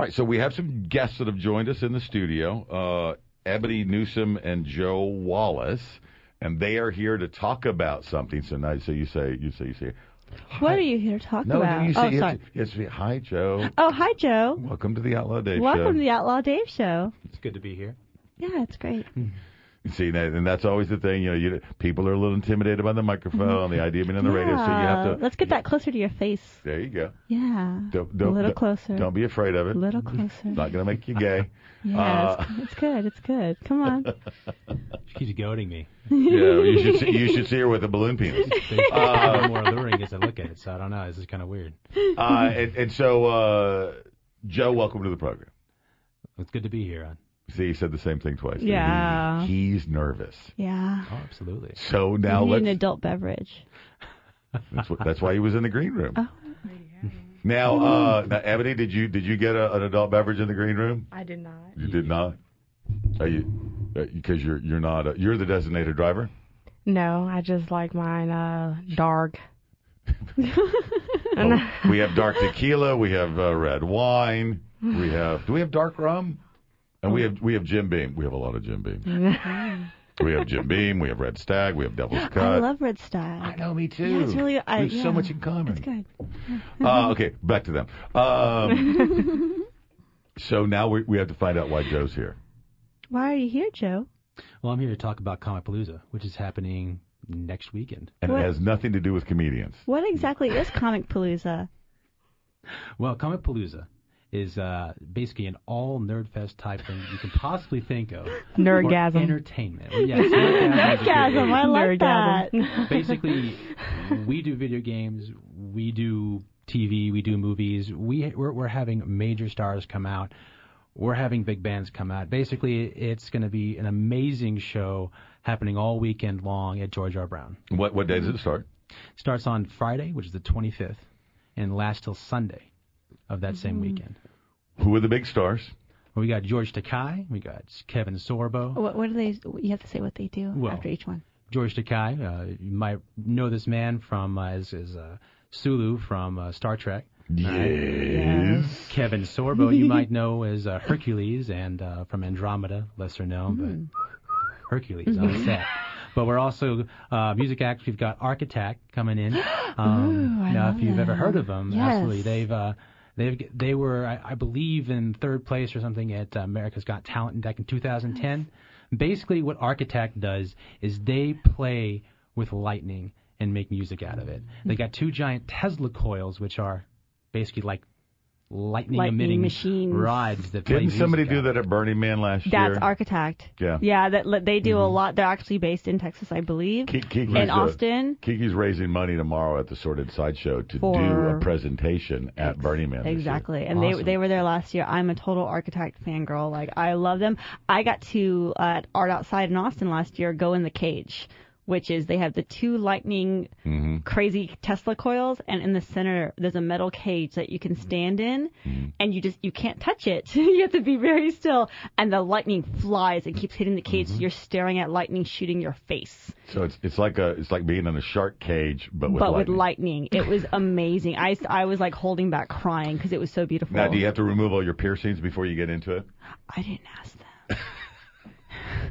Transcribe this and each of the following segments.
All right, so we have some guests that have joined us in the studio, Ebony Newsom and Joe Wallace, and they are here to talk about something. So now, you say. What are you here to talk about? No, sorry. You have to say, hi, Joe. Oh, hi, Joe. Welcome to the Outlaw Dave Show. Welcome to the Outlaw Dave Show. It's good to be here. Yeah, it's great. See, and that's always the thing. People are a little intimidated by the microphone, the idea of being on the radio. So you have to. Let's get that closer to your face. There you go. Yeah. A little closer. Don't be afraid of it. A little closer. Not going to make you gay. Yeah, it's good. It's good. Come on. She's goading me. Yeah, you should see her with a balloon penis. More alluring as I look at it, so I don't know. This is kind of weird. So, Joe, welcome to the program. It's good to be here. See, he said the same thing twice. Yeah. He's nervous. Yeah. Oh, absolutely. So now you need an adult beverage. That's why he was in the green room. Oh. Now, Ebony, did you get an adult beverage in the green room? I did not. You did not? Are you? Because you're not. You're the designated driver. No, I just like mine dark. We have dark tequila. We have red wine. Do we have dark rum? And we have Jim Beam. We have a lot of Jim Beam. We have Jim Beam. We have Red Stag. We have Devil's Cut. I love Red Stag. I know, me too. Yeah, it's really. We have so much in common. It's good. Okay, back to them. So now we have to find out why Joe's here. Why are you here, Joe? Well, I'm here to talk about Comicpalooza, which is happening next weekend. And it has nothing to do with comedians. What exactly is Comicpalooza? Well, Comicpalooza is basically an all nerdfest type thing you can possibly think of. Nerdgasm. For entertainment. Well, yes, Nerdgasm. I like that. Basically, we do video games, we do TV, we do movies. We're having major stars come out. We're having big bands come out. Basically, it's going to be an amazing show happening all weekend long at George R. Brown. What day does it start? It starts on Friday, which is the 25th, and lasts till Sunday of that same weekend. Who are the big stars? Well, we got George Takei, we got Kevin Sorbo. What do they? You have to say what they do after each one. George Takei, you might know this man from as Sulu from Star Trek. Yes. Kevin Sorbo, you might know as Hercules and from Andromeda, lesser known, but Hercules on set. But we're also music acts. We've got Architect coming in. Now, if you've ever heard of them, absolutely, they were, I believe, in third place or something at America's Got Talent back in 2010. Basically, what Architect does is they play with lightning and make music out of it. They got two giant Tesla coils, which are basically like lightning emitting machines. Rods that Didn't somebody do that at Burning Man last year? That's Architect. Yeah, that they do a lot. They're actually based in Texas, I believe, in Austin. Kiki's raising money tomorrow at the Sorted Sideshow to do a presentation at Burning Man. Exactly, and awesome. they were there last year. I'm a total Architect fangirl. Like, I love them. I got to at Art Outside in Austin last year go in the cage, which is they have the two lightning crazy Tesla coils, and in the center there's a metal cage that you can stand in, and you can't touch it. You have to be very still, and the lightning flies and keeps hitting the cage. So you're staring at lightning shooting your face. So it's like being in a shark cage, but with lightning. It was amazing. I was like holding back crying because it was so beautiful. Now, do you have to remove all your piercings before you get into it? I didn't ask them.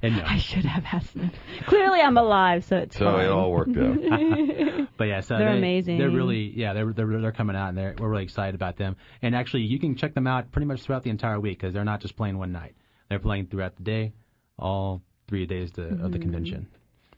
And no. I should have asked them. Clearly, I'm alive, so it's fine. It all worked out. But yeah, so they're amazing. They're really, they're coming out, and we're really excited about them. And actually, you can check them out pretty much throughout the entire week because they're not just playing one night. They're playing throughout the day, all 3 days of the convention.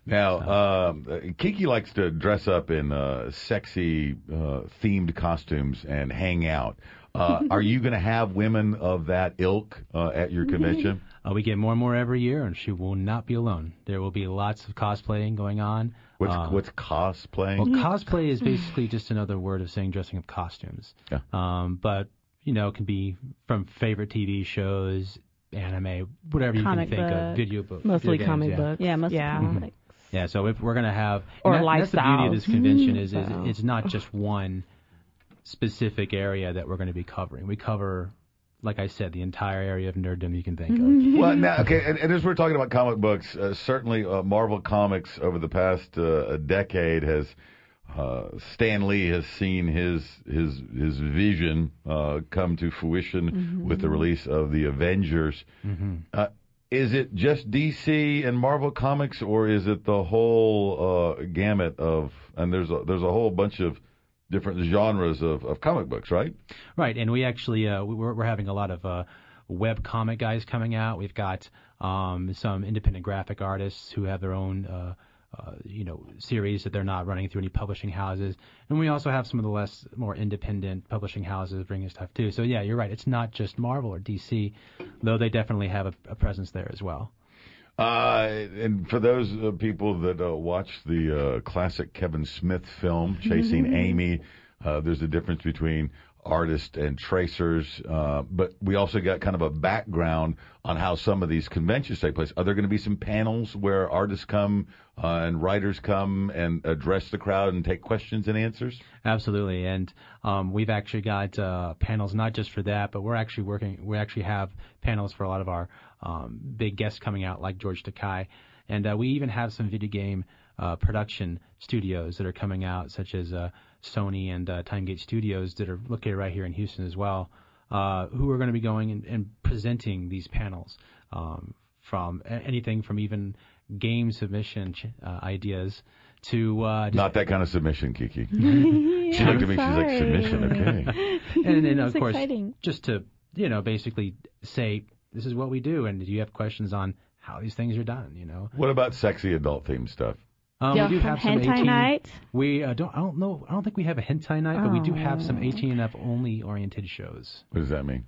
Now, Kiki likes to dress up in sexy themed costumes and hang out. Are you going to have women of that ilk at your convention? We get more and more every year, and she will not be alone. There will be lots of cosplaying going on. What's cosplaying? Well, cosplay is basically just another word of saying dressing up costumes. Yeah. But, it can be from favorite TV shows, anime, whatever you can think of, video books. Mostly comic books. Yeah, mostly comic books. Yeah, so if we're going to have... Or that's the beauty of this convention is So. it's not just one specific area that we're going to be covering. We cover, like I said, the entire area of nerddom you can think of. Well, now, okay, and as we're talking about comic books, certainly Marvel Comics over the past decade has Stan Lee has seen his vision come to fruition with the release of the Avengers. Is it just DC and Marvel Comics, or is it the whole gamut of? And there's a whole bunch of different genres of comic books, right? Right, and we actually we're having a lot of web comic guys coming out. We've got some independent graphic artists who have their own series that they're not running through any publishing houses, and we also have some of the more independent publishing houses bringing stuff too. So yeah, you're right. It's not just Marvel or DC, though they definitely have a presence there as well. And for those people that watch the classic Kevin Smith film, Chasing Amy, there's a difference between artists and tracers, but we also got kind of a background on how some of these conventions take place. Are there going to be some panels where artists come and writers come and address the crowd and take questions and answers? Absolutely, and we've actually got panels not just for that, but we actually have panels for a lot of our big guests coming out, like George Takei, and we even have some video game production studios that are coming out, such as Sony and Timegate Studios, that are located right here in Houston as well, who are going to be going and presenting these panels from anything from even game submission ideas to not that kind of submission, Kiki. She looked at me. She's like, submission, okay. And then of course, exciting. just to basically say this is what we do, and do you have questions on how these things are done? What about sexy adult themed stuff? We do have some hentai 18. night? We I don't think we have a hentai night, but we do have some 18 and up only oriented shows. What does that mean?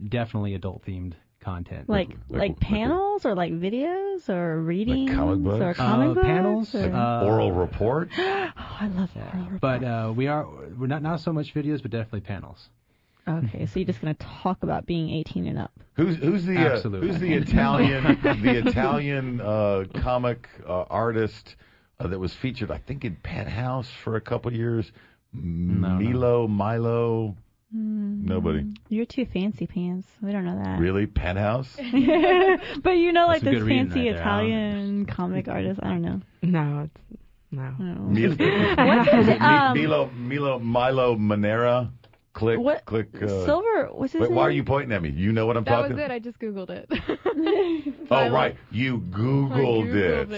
Definitely adult themed content. Like panels or like videos or readings comic books? or comic books? Panels, or... oral report? Oh, I love oral report. But we're not so much videos, but definitely panels. Okay, so you're just going to talk about being 18 and up. Who's the Italian comic artist that was featured, I think, in Penthouse for a couple years? Milo. Nobody. You're too fancy pants. We don't know that. Really? Penthouse? But like That's those fancy Italian comic artists. I don't know. No. Milo Manera. Click. Silver. What's his name? Why are you pointing at me? You know what I'm talking about? That was it. I just Googled it. Oh, right. You Googled it.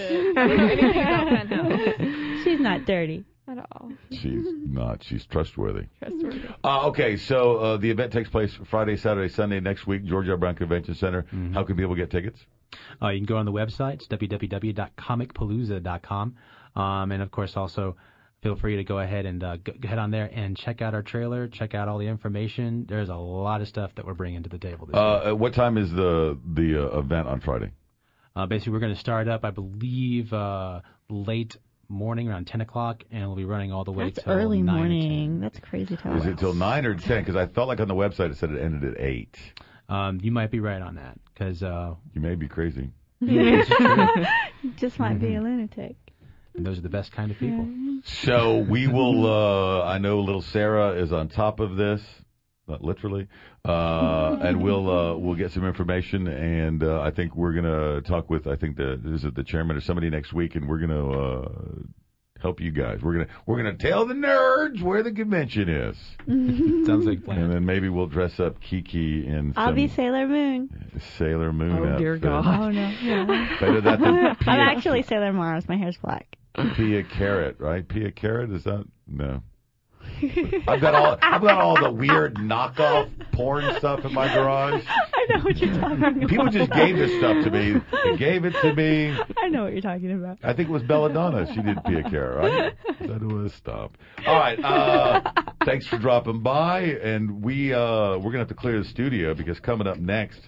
She's not dirty. At all. She's not. She's trustworthy. Trustworthy. Okay, so the event takes place Friday, Saturday, Sunday next week, Georgia Brown Convention Center. How can people get tickets? You can go on the website. It's www.comicpalooza.com. And, of course, also feel free to go ahead and head on there and check out our trailer, check out all the information. There's a lot of stuff that we're bringing to the table this year. What time is the event on Friday? Basically, we're going to start up, I believe, late morning, around 10 o'clock, and we'll be running all the way till early 9 morning. That's crazy time. Is it till 9 or 10? Because I felt like on the website it said it ended at 8. You might be right on that, because you may be crazy. You just might be a lunatic. And those are the best kind of people. So we will, I know little Sarah is on top of this, not literally, and we'll get some information, and I think we're going to talk with, the chairman or somebody next week, and we're going to help you guys. We're gonna tell the nerds where the convention is. Sounds like a plan. And then maybe we'll dress up Kiki in I'll be Sailor Moon. Sailor Moon outfit. Dear God. Oh, no. Yeah. Better that than I'm actually Sailor Mars. My hair's black. Pia Carrot, right? Pia Carrot, is that? No. I've got all the weird knockoff porn stuff in my garage. I know what you're talking about. People just gave this stuff to me. They gave it to me. I know what you're talking about. I think it was Belladonna. She did Pia Carrot, right? That was stop. All right. Thanks for dropping by, and we're gonna have to clear the studio because coming up next